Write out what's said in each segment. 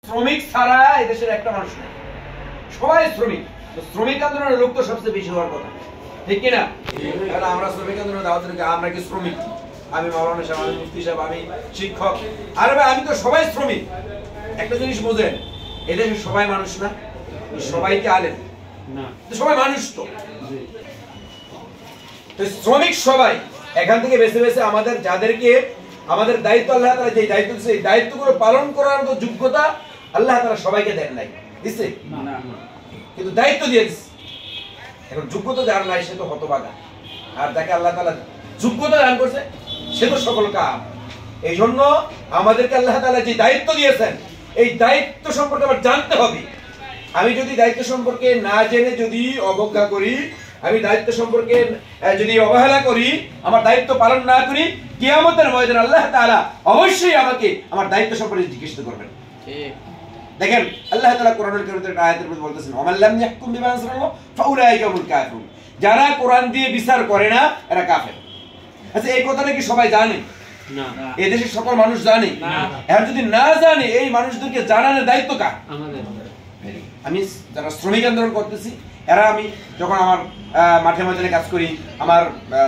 শ্রমিক ছাড়া এদেশের একটা মানুষ নেই, সবাই শ্রমিক। শ্রমিক আন্দোলনের লোক তো সবচেয়ে বেশি হওয়ার কথা, ঠিক কিনা? কারণ আমরা শ্রমিক আন্দোলনের দাওয়াত দিই, আমরা কি শ্রমিক? আমি মাওলানা সাহেব, আমি মুফতি সাহেব, আমি শিক্ষক, আরে ভাই আমি তো সবাই শ্রমিক। একটা জিনিস বোঝেন, এদেশে সবাই মানুষ না, সবাই কি আলেম না? সবাই মানুষ তো শ্রমিক সবাই। এখান থেকে বেছে বেছে আমাদের যাদেরকে আমাদের দায়িত্ব আল্লাহ তাআলা যে দায়িত্ব দিয়েছে, এই দায়িত্বগুলো পালন করার মতো যোগ্যতা আল্লাহ তাআলা সবাইকে দেন নাই, দিছে না, কিন্তু দায়িত্ব দিয়েছে। এখন যোগ্যতা যার নাই সে তো হতভাগা, আর যাকে আল্লাহ তাআলা যোগ্যতা দান করছে সে তো সকল কাম। এই জন্য আমাদেরকে আল্লাহ তাআলা যে দায়িত্ব দিয়েছেন, এই দায়িত্ব সম্পর্কে আবার জানতে হবে। আমি যদি দায়িত্ব সম্পর্কে না জেনে যদি অবজ্ঞা করি, আমি দায়িত্ব সম্পর্কে যদি অবহেলা করি, আমার দায়িত্ব পালন না করি, কিয়ামতের ময়দানে আল্লাহ তাআলা অবশ্যই আমাকে আমার দায়িত্ব সম্পর্কে জিজ্ঞেস করবেন। ঠিক দেখেন, আল্লাহ তাআলা কোরআনুল কারীমের একটা আয়াতের মধ্যে বলতেছেন, ওয়া মান লাম ইয়াহকুম বিমা আনজালাল্লাহ ফাউলাইকা হুমুল কাফিরুন। যারা কোরআন দিয়ে বিচার করে না এরা কাফের। আচ্ছা, এই কথাটা কি সবাই জানে? না। এই দেশের সকল মানুষ জানে না? আর যদি না জানে, এই মানুষদেরকে জানানোর দায়িত্ব কার? আমাদের। আমি যারা শ্রমিক আন্দোলন করতেছি, এরা আমি যখন আমার মাঠে ময়দানে কাজ করি, আমার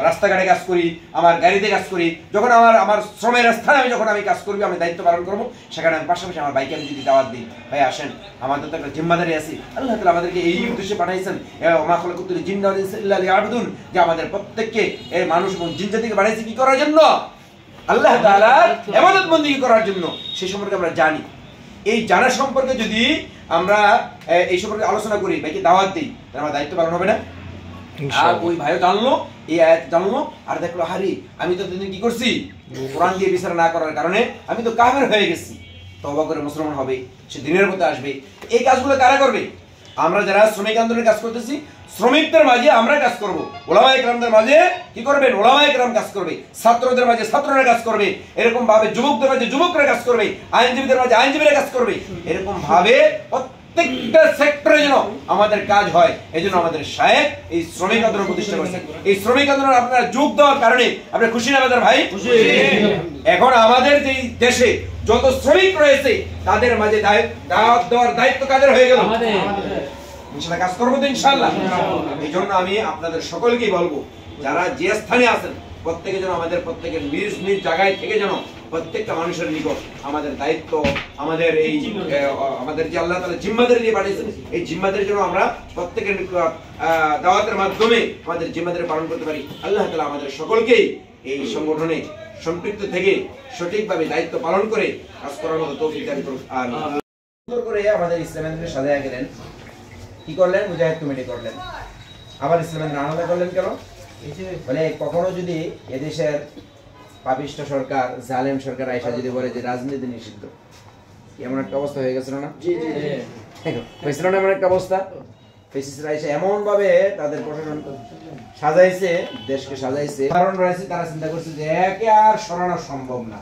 রাস্তাঘাটে কাজ করি, আমার গাড়িতে কাজ করি, যখন আমার শ্রমের স্থানে আমি যখন আমি কাজ করবি, আমি দায়িত্ব পালন করবো, সেখানে আমি পাশাপাশি আমার বাইকে আমি যদি দাওয়াত দিই, ভাই আসেন, আমাদের তো একটা জিম্মাদারি আছে। আল্লাহ তাআলা আমাদেরকে এই উদ্দেশ্যে পাঠাইছেন, ওমা খালাকুতুল জিন্না ওয়াল ইনসা ইল্লা লিয়াবুদুন, যে আমাদের প্রত্যেককে এই মানুষ এবং জিন জাতিকে বানাইছে কি করার জন্য? আল্লাহ তাআলার ইবাদত বন্দেগী করার জন্য। সেই সম্পর্কে আমরা জানি। এই জানা সম্পর্কে যদি আমরা এই সম্পর্কে আলোচনা করি, ভাইকে দাওয়াত দিই, তাহলে আমার দায়িত্ব পালন হবে না? আর ওই ভাইও জানলো, এই আয়াত জানলো, আর দেখলো হারি আমি তো কি করছি, কোরআন দিয়ে বিচার না করার কারণে আমি তো কাফের হয়ে গেছি। তওবা করে মুসলমান হবে, সে দিনের মধ্যে আসবে। এই কাজগুলো কারা করবে? আমরা যারা শ্রমিক আন্দোলনের কাজ করতেছি, শ্রমিকদের মাঝে আমরা কাজ করব। ওলামায়ে কেরামদের মাঝে কি করবেন? ওলামায়ে কেরাম কাজ করবে। ছাত্রদের মাঝে ছাত্ররা কাজ করবে। এরকম ভাবে যুবকদের মাঝে যুবকরা কাজ করবে। আইনজীবীদের মাঝে আইনজীবীরা কাজ করবে। এরকম ভাবে প্রত্যেকটা সেক্টরে যেন আমাদের কাজ হয়, এই জন্য আমাদের শায়েখ এই শ্রমিক আন্দোলন প্রতিষ্ঠা করেছে। এই শ্রমিক আন্দোলন আপনারা যোগ দেওয়ার কারণে আপনারা খুশি না আমাদের ভাই? এখন আমাদের যে দেশে যত শ্রমিক রয়েছে, তাদের মাঝে দাওয়াত দেওয়ার দায়িত্ব কাদের হয়ে গেল? ইনশাআল্লাহ কাজ করবো তো ইনশাআল্লাহ। এই জন্য আমি আপনাদের সকলকেই বলবো, যারা যে স্থানে আছেন, প্রত্যেকে যেন আমাদের প্রত্যেকের নিজ নিজ জায়গায় থেকে যেন প্রত্যেকটা মানুষের নিকট আমাদের দায়িত্ব, আমাদের এই আমাদের যে আল্লাহ তাআলা জিম্মাদারি দিয়ে পাঠিয়েছেন, এই জিম্মাদারি যেন আমরা প্রত্যেকের দাওয়াতের মাধ্যমে আমাদের জিম্মাদারি পালন করতে পারি। আল্লাহ তাআলা আমাদের সকলকেই এই সংগঠনে সম্পৃক্ত থেকে সঠিকভাবে দায়িত্ব পালন করে কাজ করার মতো তৌফিক দান করুন। আমিন। সুন্দর করে আমাদের ইসলামের সাজায়া গেলেন, কি করলেন? মুজাহিদ কমিটি করলেন। আবার ইসলামের আলাদা করলেন কেন? মানে কখনো যদি এদেশের পাপিষ্ট সরকার, জালেম সরকার আইসা যদি বলে যে রাজনীতি নিষিদ্ধ, এমন একটা অবস্থা হয়ে গেছিল না? হয়েছিল না এমন একটা অবস্থা? এমন ভাবে তাদের প্রশাসন সাজাইছে, দেশকে সাজাইছে, কারণ রয়েছে তারা চিন্তা করছে যে একে আর সরানো সম্ভব না।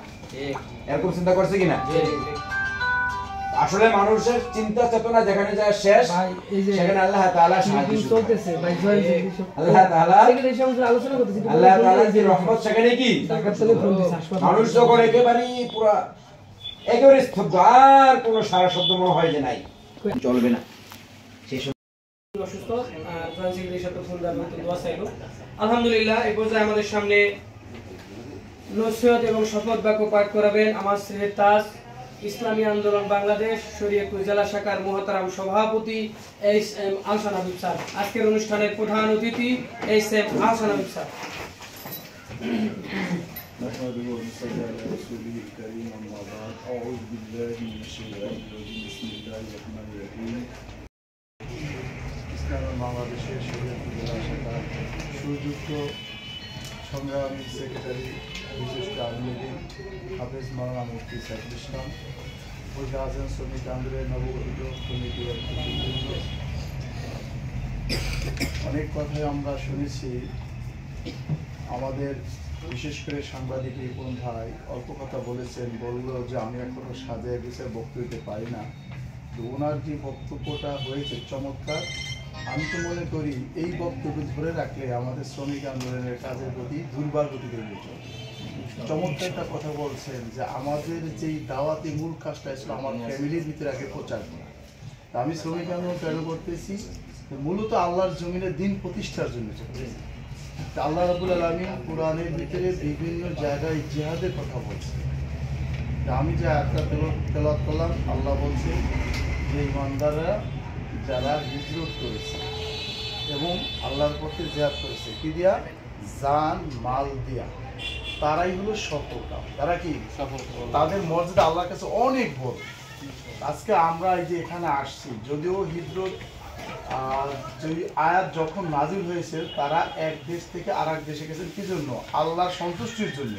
এরকম চিন্তা করছে কিনা? আসলে মানুষের চিন্তা চেতনা যেখানে যায় শেষ, সেখানে আল্লাহ তাআলা সাহায্য চলতেছে। আল্লাহ তাআলা আল্লাহ তাআলার যে রহমত সেখানে কি মানুষ যখন একেবারে পুরো একেবারে স্তব্ধ, আর কোন সারা শব্দ মনে হয় যে নাই, চলবে না। সেই অসুস্থ ট্রান্সিলের সাথে ফোন দাও তো দোয়া চাইলো। আলহামদুলিল্লাহ, এই পর্যায়ে আমাদের সামনে নসিহত এবং শপথ বাক্য পাঠ করাবেন আমার সিলেট তাজ ইসলামী আন্দোলন বাংলাদেশ শরীয়তপুর জেলা শাখার মুহতারাম সভাপতি H M Ahsan Habib sir. আজকের অনুষ্ঠানের প্রধান অতিথি H M Ahsan Habib sir. বাংলাদেশের শরীয়তপুর জেলা শাখার সুযুক্ত সংগ্রামী সেক্রেটারি বিশিষ্ট আলমদিন হাফেজ মাওলানা মুফতি সাইফুল ইসলাম, বসে আছেন শ্রমিক আন্দোলনের নবগঠিত কমিটি। অনেক কথাই আমরা শুনেছি, আমাদের বিশেষ করে সাংবাদিক কোন ভাই অল্প কথা বলেছেন, বললো যে আমি এখনো সাজায় গুছিয়ে বক্তব্য দিতে পারি না। তো ওনার যে বক্তব্যটা হয়েছে চমৎকার। আমি তো মনে করি এই বক্তব্য ধরে রাখলে আমাদের শ্রমিক আন্দোলনের কাজের প্রতি দুর্বার গতি তৈরি চলবে। চমৎকার একটা কথা বলছেন যে আমাদের যেই দাওয়াতি মূল কাজটা ছিল আমার ফ্যামিলির ভিতরে আগে প্রচার করা। আমি শ্রমিক আন্দোলন কেন করতেছি, মূলত আল্লাহর জমিনে দিন প্রতিষ্ঠার জন্য। আল্লাহ রাব্বুল আলামিন কোরআনের ভিতরে বিভিন্ন জায়গায় জিহাদের কথা বলছে। আমি যে আয়াতটা তেলাওয়াত করলাম, আল্লাহ বলছে যে ইমানদাররা যারা হিজরত করেছে এবং আল্লাহর পথে জিহাদ করেছে, কি দিয়া? জান মাল দিয়া, তারাই হলো সফলকাম। তারা কি সফল? তাদের মর্যাদা আল্লাহর কাছে অনেক বড়। আজকে আমরা এই যে এখানে আসছি, যদিও হিজরত আয়াত যখন নাজিল হয়েছে তারা এক দেশ থেকে আর এক দেশে গেছেন কি জন্য? আল্লাহর সন্তুষ্টির জন্য।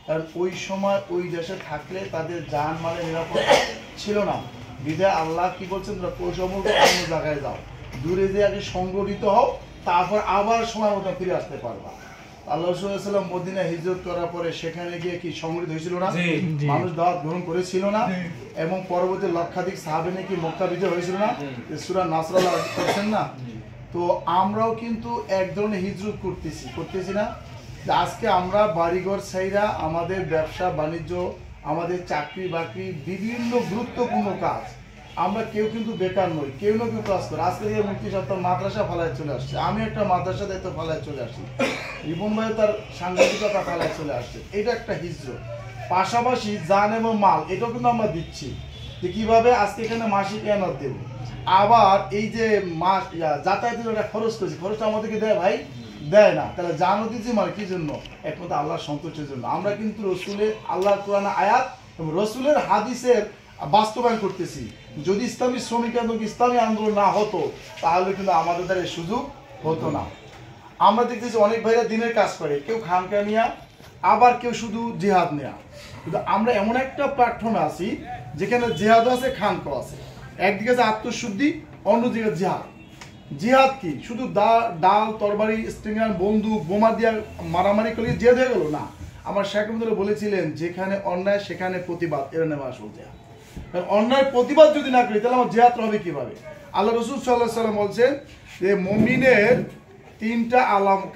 কারণ ওই সময় ওই দেশে থাকলে তাদের জান মালের নিরাপত্তা ছিল না। বিধায় আল্লাহ কি বলছেন, তোমরা কৌশল অন্য জায়গায় যাও, দূরে যে আগে সংগঠিত হও, তারপর আবার সময় মতো ফিরে আসতে পারবা। আল্লাহ রাসূল সাল্লাল্লাহু আলাইহি ওয়াসাল্লাম মদিনা হিজরত করার পরে সেখানে গিয়ে কি সংগঠিত হয়েছিল না? মানুষ দাওয়াত গ্রহণ করেছিল না? এবং পরবর্তী লক্ষাধিক সাহাবী নাকি মক্কা বিজয় হয়েছিল না? সূরা নাসরাল্লাহ করছেন না? তো আমরাও কিন্তু এক ধরনের হিজরত করতেছি না? আজকে আমরা বাড়িঘর ছাইরা আমাদের ব্যবসা বাণিজ্য, আমাদের চাকরি বাকরি, বিভিন্ন গুরুত্বপূর্ণ কাজ, আমরা কেউ কিন্তু বেকার নই, কেউ না কেউ কাজ করে। আজকে যে মুক্তি সপ্তাহ মাদ্রাসা ফালায় চলে আসছে, আমি একটা মাদ্রাসা দায়িত্ব ফালায় চলে আসছি, রিপন ভাই তার সাংবাদিকতা ফালায় চলে আসছে। এটা একটা হিজরত। পাশাপাশি জান এবং মাল এটাও কিন্তু আমরা দিচ্ছি, যে কিভাবে আজকে এখানে মাসিক এনার দেব, আবার এই যে মাস যাতায়াতের একটা খরচ করেছি, খরচটা আমাদেরকে দেয় ভাই? দেয় না। তাহলে জানো দিচ্ছি মানে কি জন্য? একমাত্র আল্লাহর সন্তোষের জন্য। আমরা কিন্তু রসুলের আল্লাহর কোরআন আয়াত এবং রসুলের হাদিসের বাস্তবায়ন করতেছি। যদি ইসলামী শ্রমিক আন্দোলন, ইসলামী আন্দোলন না হতো তাহলে কিন্তু আমাদের দ্বারা এই সুযোগ হতো না। আমরা দেখতেছি অনেক ভাইরা দিনের কাজ করে, কেউ খানকা নেয়া, আবার কেউ শুধু জিহাদ নেয়া। কিন্তু আমরা এমন একটা প্ল্যাটফর্মে আছি যেখানে জিহাদও আছে, খানকাও আছে। একদিকে আছে আত্মশুদ্ধি, অন্যদিকে জিহাদ। জিহাদ কি শুধু ডাল তরবারি স্টিঙ্গার বন্দুক বোমা দিয়ে মারামারি করে জিহাদ হয়ে গেল না। আমার শেখ মুজিবুর বলেছিলেন, যেখানে অন্যায় সেখানে প্রতিবাদ, এর নামে আসল জিহাদ। কারণ অন্যায় প্রতিবাদ যদি না করি তাহলে আমার জিহাদ হবে কিভাবে? আল্লাহ রাসূল সাল্লাল্লাহু আলাইহি ওয়াসাল্লাম বলছেন যে মুমিনের তিনটা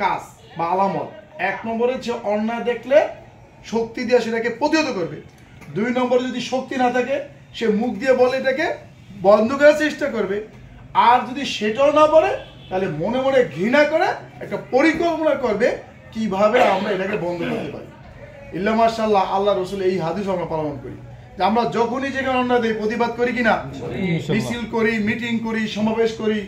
কাজ বা আলামত। এক নম্বরে যে অন্যায় দেখলে শক্তি দিয়ে সেটাকে প্রতিহত করবে। দুই নম্বরে যদি শক্তি না থাকে সে মুখ দিয়ে বলে এটাকে বন্ধ করার চেষ্টা করবে। আর যদি সেটাও না পারে তাহলে মনে মনে ঘৃণা করে একটা পরিকল্পনা করবে কিভাবে আমরা এটাকে বন্ধ করতে পারি। ইল্লা মাশাআল্লাহ, আল্লাহ রসুল এই হাদিস আমরা পালন করি যে আমরা যখনই যেখানে অন্যায় দেই প্রতিবাদ করি কিনা, মিছিল করি, মিটিং করি, সমাবেশ করি,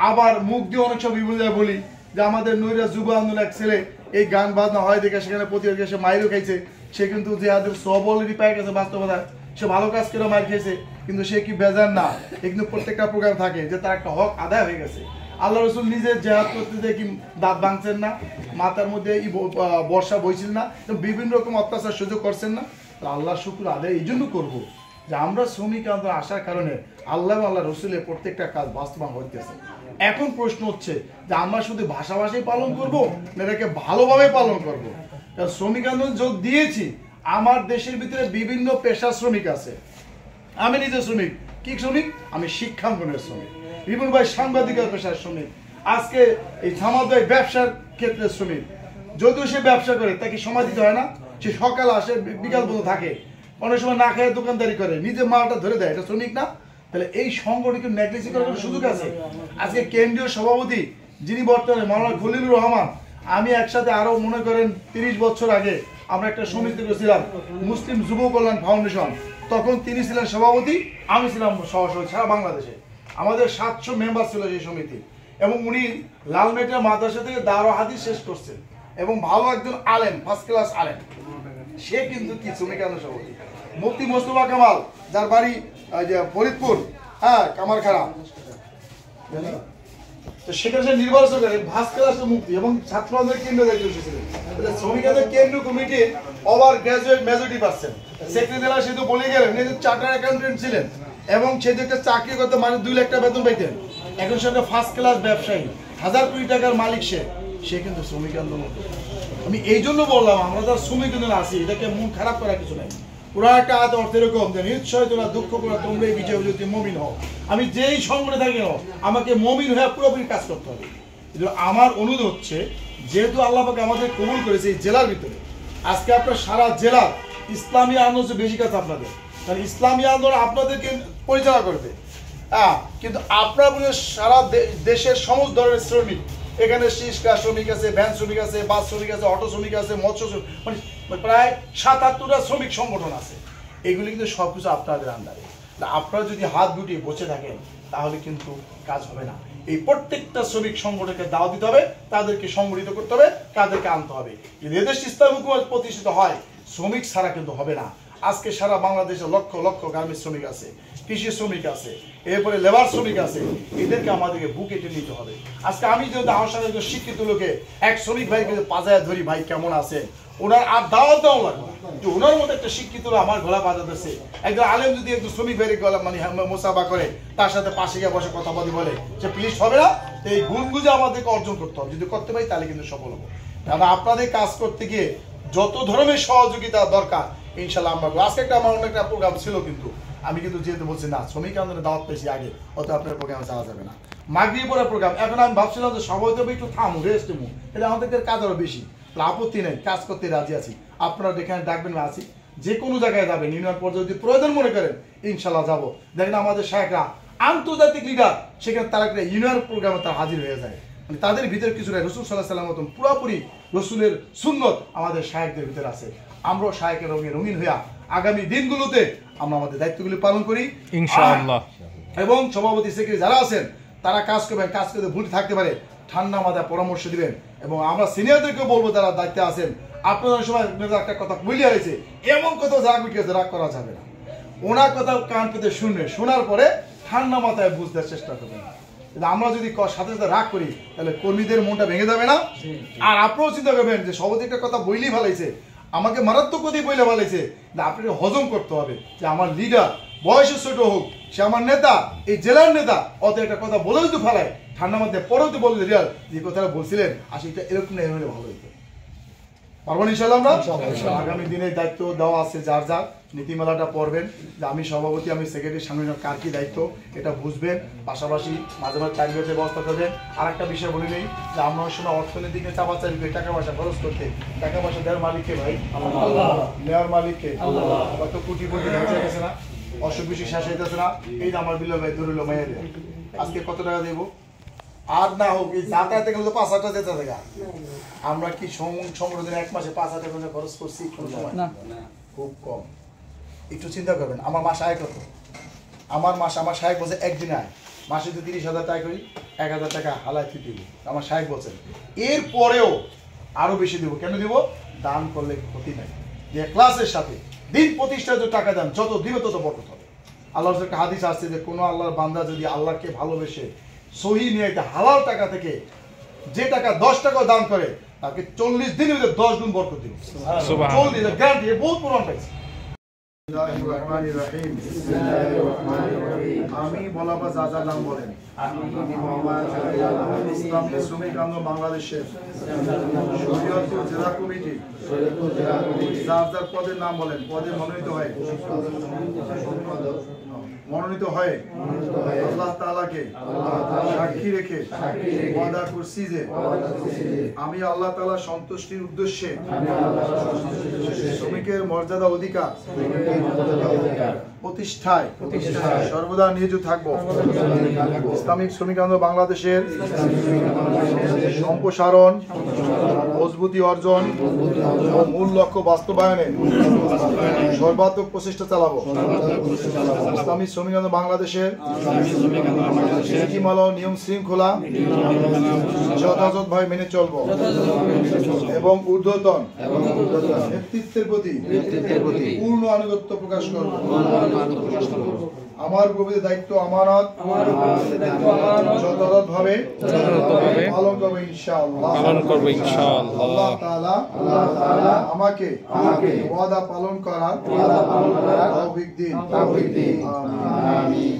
আবার মুখ দিয়ে অনেক সব বিভিন্ন বলি যে আমাদের নৈরা যুব আন্দোলন এক ছেলে এই গান বাজনা হয় দেখে সেখানে প্রতিবাদ সে মাইরও খাইছে, সে কিন্তু জিহাদের সব অলরেডি পাই গেছে। বাস্তবতায় সে ভালো কাজ করে মাইর খেয়েছে, কিন্তু সে কি বেজার না? এ কিন্তু প্রত্যেকটা প্রোগ্রাম থাকে যে তার একটা হক আদায় হয়ে গেছে। আল্লাহ রসুল নিজে জেহাদ করতে যে কি দাঁত ভাঙছেন না, মাথার মধ্যে বর্ষা বইছিল না, বিভিন্ন রকম অত্যাচার সুযোগ করছেন না। আল্লাহ শুকর আদায় এই জন্য করবো যে আমরা শ্রমিক আন্দোলন আসার কারণে আল্লাহ আল্লাহ রসুলের প্রত্যেকটা কাজ বাস্তবায়ন হইতেছে। এখন প্রশ্ন হচ্ছে যে আমরা শুধু ভাষাভাষাই পালন করবো না এটাকে ভালোভাবে পালন করবো? কারণ শ্রমিক আন্দোলন যোগ দিয়েছি, আমার দেশের ভিতরে বিভিন্ন পেশা শ্রমিক আছে। আমি নিজে শ্রমিক। কি শ্রমিক? আমি শিক্ষাঙ্গনের শ্রমিক। রিপন ভাই সাংবাদিকতার পেশার শ্রমিক। আজকে এই সামাদ ভাই ব্যবসার ক্ষেত্রে শ্রমিক। যদিও সে ব্যবসা করে তাকে সময় দিতে হয় না, সে সকাল আসে বিকাল পর্যন্ত থাকে, অনেক সময় না খেয়ে দোকানদারি করে, নিজে মালটা ধরে দেয়, এটা শ্রমিক না? তাহলে এই সংগঠনকে নেগলেক্ট করার সুযোগ আছে? আজকে কেন্দ্রীয় সভাপতি যিনি বর্তমানে মাওলানা খলিলুর রহমান, আমি একসাথে আরো মনে করেন 30 বছর আগে আমরা একটা সমিতি করেছিলাম মুসলিম যুব কল্যাণ ফাউন্ডেশন, তখন তিনি ছিলেন সভাপতি, আমি ছিলাম সভাপতি। সারা বাংলাদেশে আমাদের 700 মেম্বার ছিল সেই সমিতি, এবং উনি লালমেটিয়া মাদ্রাসা থেকে দাওরা হাদিস শেষ করছেন এবং ভালো একজন আলেম, ফার্স্ট ক্লাস আলেম। সে কিন্তু কি শ্রমিক আন্দোলন সভাপতি। মুফতি মোস্তফা কামাল, যার বাড়ি ফরিদপুর, হ্যাঁ কামারখাড়া, তো সেখানে সে নির্বাচন করে ফার্স্ট ক্লাস মুক্তি এবং ছাত্র আন্দোলনের কেন্দ্র দায়িত্ব এসেছিলেন। শ্রমিক আন্দোলন কেন্দ্র কমিটির ওভার গ্রাজুয়েট মেজরিটি পাচ্ছেন। সেক্রেটারি সে তো বলে গেলেন চার্টার অ্যাকাউন্টেন্ট ছিলেন এবং সে একটা চাকরি করতে মানে 2 লাখ টাকা বেতন পাইতেন। এখন সে একটা ফার্স্ট ক্লাস ব্যবসায়ী, 1000 কোটি টাকার মালিক। সে কিন্তু শ্রমিক আন্দোলন। আমি এই জন্য বললাম আমরা যারা শ্রমিক আন্দোলন আছি এটাকে মন খারাপ করার কিছু নাই। পুরো একটা আয়াত অর্থ এরকম যে নিশ্চয় তোমরা দুঃখ করে তোমরা এই বিজয় যদি মমিন হও। আমি যেই সংগঠনে থাকি না আমাকে মমিন হয়ে পুরোপুরি কাজ করতে হবে। আমার অনুরোধ হচ্ছে, যেহেতু আল্লাহ পাক আমাদের কবুল করেছে এই জেলার ভিতরে, আজকে আপনার সারা জেলা ইসলামী আন্দোলন বেশি কাছে আপনাদের, কারণ ইসলামী আন্দোলন আপনাদেরকে পরিচালনা করবে। হ্যাঁ, কিন্তু আপনারা বলে সারা দেশের সমস্ত ধরনের শ্রমিক, এখানে রিক্সা শ্রমিক আছে, ভ্যান শ্রমিক আছে, বাস শ্রমিক আছে, অটো শ্রমিক আছে, মৎস্য শ্রমিক, মানে প্রায় ৭-৮টা শ্রমিক সংগঠন আছে। এগুলি কিন্তু সব কিছু আপনাদের আন্ডারে। আপনারা যদি হাত গুটিয়ে বসে থাকেন তাহলে কিন্তু কাজ হবে না। এই প্রত্যেকটা শ্রমিক সংগঠনকে দাওয়াত দিতে হবে, তাদেরকে সংগঠিত করতে হবে, তাদেরকে আনতে হবে। এদেশ ইসলামী হুকুমত প্রতিষ্ঠিত হয়, শ্রমিক ছাড়া কিন্তু হবে না। আজকে সারা বাংলাদেশে লক্ষ লক্ষ গার্মেন্টস শ্রমিক আছে, কৃষি শ্রমিক আছে, এরপরে লেবার শ্রমিক আছে, এদেরকে আমাদেরকে বুকে টেনে নিতে হবে। আজকে আমি যদি আমার সাথে একজন শিক্ষিত লোকে এক শ্রমিক ভাইকে পাজায় ধরি, ভাই কেমন আছে, ওনার আর দাওয়াত দেওয়া লাগবে যে ওনার মতো একটা শিক্ষিত আমার গলা বাজাতেছে। একজন আলেম যদি একজন শ্রমিক ভাইয়ের গলা মানে মোসাফা করে, তার সাথে পাশে গিয়ে বসে কথা বলে যে প্লিজ হবে না, এই গুণগুলো আমাদেরকে অর্জন করতে হবে। যদি করতে পারি তাহলে কিন্তু সফল হবো। কারণ আপনাদের কাজ করতে গিয়ে যত ধরনের সহযোগিতা দরকার ইনশাল্লাহ আমরা। আজকে একটা আমার অনেক একটা প্রোগ্রাম ছিল, কিন্তু আমি কিন্তু যেহেতু বলছি না শ্রমিক আন্দোলনের দাওয়াত পেয়েছি আগে, অত আপনার প্রোগ্রামে যাওয়া যাবে না। মাগরিব পরে প্রোগ্রাম, এখন আমি ভাবছিলাম যে সবাই তো একটু থামু, রেস্ট নেবো, এটা আমাদের কাজ আরো বেশি। আপত্তি নেই, কাজ করতে রাজি আছি। আপনারা যেখানে ডাকবেন আছি, যে কোনো জায়গায় যাবেন, ইউনিয়ন পর্যায়ে যদি প্রয়োজন মনে করেন ইনশাল্লাহ যাবো। দেখেন আমাদের শায়েখরা আন্তর্জাতিক লিডার, সেখানে তারা একটা ইউনিয়ন প্রোগ্রামে তারা হাজির হয়ে যায়। মানে তাদের ভিতরে কিছুটা রসুল সাল্লাহ সাল্লাম মতন পুরোপুরি রসুলের সুন্নত আমাদের শায়েখদের ভিতরে আছে। আমরাও শায়েখের রঙে রঙিন হইয়া আগামী দিনগুলোতে আমরা আমাদের দায়িত্বগুলি পালন করি ইনশাআল্লাহ। এবং সভাপতি সেক্রেটারি যারা আছেন তারা কাজ করবেন, কাজ করতে ভুল থাকতে পারে ঠান্ডা মাথায় পরামর্শ দিবেন। এবং আমরা সিনিয়রদেরকে বলবো যারা দায়িত্বে আছেন, আপনাদের সময় একটা কথা বলিয়া রয়েছে, এমন কথা রাগ করা যাবে না। ওনার কথা কান পেতে শুনবে, শোনার পরে ঠান্ডা মাথায় বুঝতে চেষ্টা করবেন। আমরা যদি সাথে সাথে রাগ করি তাহলে কর্মীদের মনটা ভেঙে যাবে না। আর আপনারাও চিন্তা করবেন যে সভাপতি একটা কথা বইলেই ভালাইছে, আমাকে মারাত্মক কথা বইলে ভালাইছে, আপনাকে হজম করতে হবে যে আমার লিডার বয়সে ছোট হোক, সে আমার নেতা, এই জেলার নেতা, অত একটা কথা বলে যদি ফেলায় ঠান্ডা মধ্যে পরেও তো বললে রিয়াল যে কথাটা বলছিলেন আসলে এটা এরকম না হলে ভালো হইতো। পারবেন ইনশাআল্লাহ আমরা। আগামী দিনে দায়িত্ব দেওয়া আছে যার যার, নীতিমালাটা পড়বেন যে আমি সভাপতি, আমি সেক্রেটারি, সাংগঠনিক কার কি দায়িত্ব এটা বুঝবেন। পাশাপাশি মাঝে মাঝে চাকরিতে ব্যবস্থা করবেন। আর একটা বিষয় বলে নেই যে আমরা ওই সময় অর্থনীতিকে চাপাচাপি করে টাকা পয়সা খরচ করতে, টাকা পয়সা দেওয়ার মালিককে ভাই নেওয়ার মালিককে, কত কোটি কোটি ধ্বংস গেছে না, অসুখ বিসুখ শেষ হইতেছে না। এই যে আমার বিল্ল ভাই ধরিল মেয়েদের আজকে কত টাকা দেবো, আর না হোক এই যাতায়াতে গেলে তো 5,000 টাকা যেতে থাকে। আমরা কি সংগঠনের 1 মাসে 5,000 টাকা খরচ করছি কোন সময়? খুব কম। একটু চিন্তা করবেন আমার মাস আয় কত। আমার সাহেব বলছে একদিনে আয়, মাসে যদি 30,000 টাকা করি 1,000 টাকা হালায় ফিট দিব। আমার সাহেব বলছেন এরপরেও আরো বেশি দেবো। কেন দিব? দান করলে ক্ষতি নাই, যে ক্লাসের সাথে দিন প্রতিষ্ঠায় যে টাকা দেন, যত দিবে তত বরকত হবে। আল্লাহর একটা হাদিস আসছে যে কোনো আল্লাহর বান্দা যদি আল্লাহকে ভালোবেসে সহি নিয়ে হালাল টাকা থেকে যে টাকা 10 টাকা দান করে, তাকে 40 দিনের ভিতরে 10 গুণ বরকত দিবে। সুবহানাল্লাহ, গ্যারান্টি বহুত প্রমাণ পাইছে। আমি বলাবা যার নাম বলেন, ইসলামী শ্রমিক আন্দোলন বাংলাদেশের শরীয়তপুর জেলা কমিটি যার যার পদের নাম বলেন, পদে মনোনীত হয়ে আল্লাহ তাআলাকে সাক্ষী রেখে ওয়াদা করছি যে আমি আল্লাহ তাআলার সন্তুষ্টির উদ্দেশ্যে শ্রমিকের মর্যাদা অধিকার প্রতিষ্ঠায় সর্বদা নিয়োজিত থাকব। ইসলামিক শ্রমিক আন্দোলন বাংলাদেশের সম্প্রসারণ, মজবুতি অর্জন ও মূল লক্ষ্য বাস্তবায়নে সর্বাত্মক প্রচেষ্টা চালাবো। ইসলামিক শ্রমিক আন্দোলন বাংলাদেশের নীতিমালা ও নিয়ম শৃঙ্খলা যথাযথভাবে মেনে চলব এবং ঊর্ধ্বতন নেতৃত্বের প্রতি পূর্ণ আনুগত্য প্রকাশ করব। আমার গভীর দায়িত্ব আমানত যথাযথভাবে পালন করব ইনশাআল্লাহ। আল্লাহ তাআলা আমাকে ওয়াদা পালন করার তৌফিক দিন। আমিন।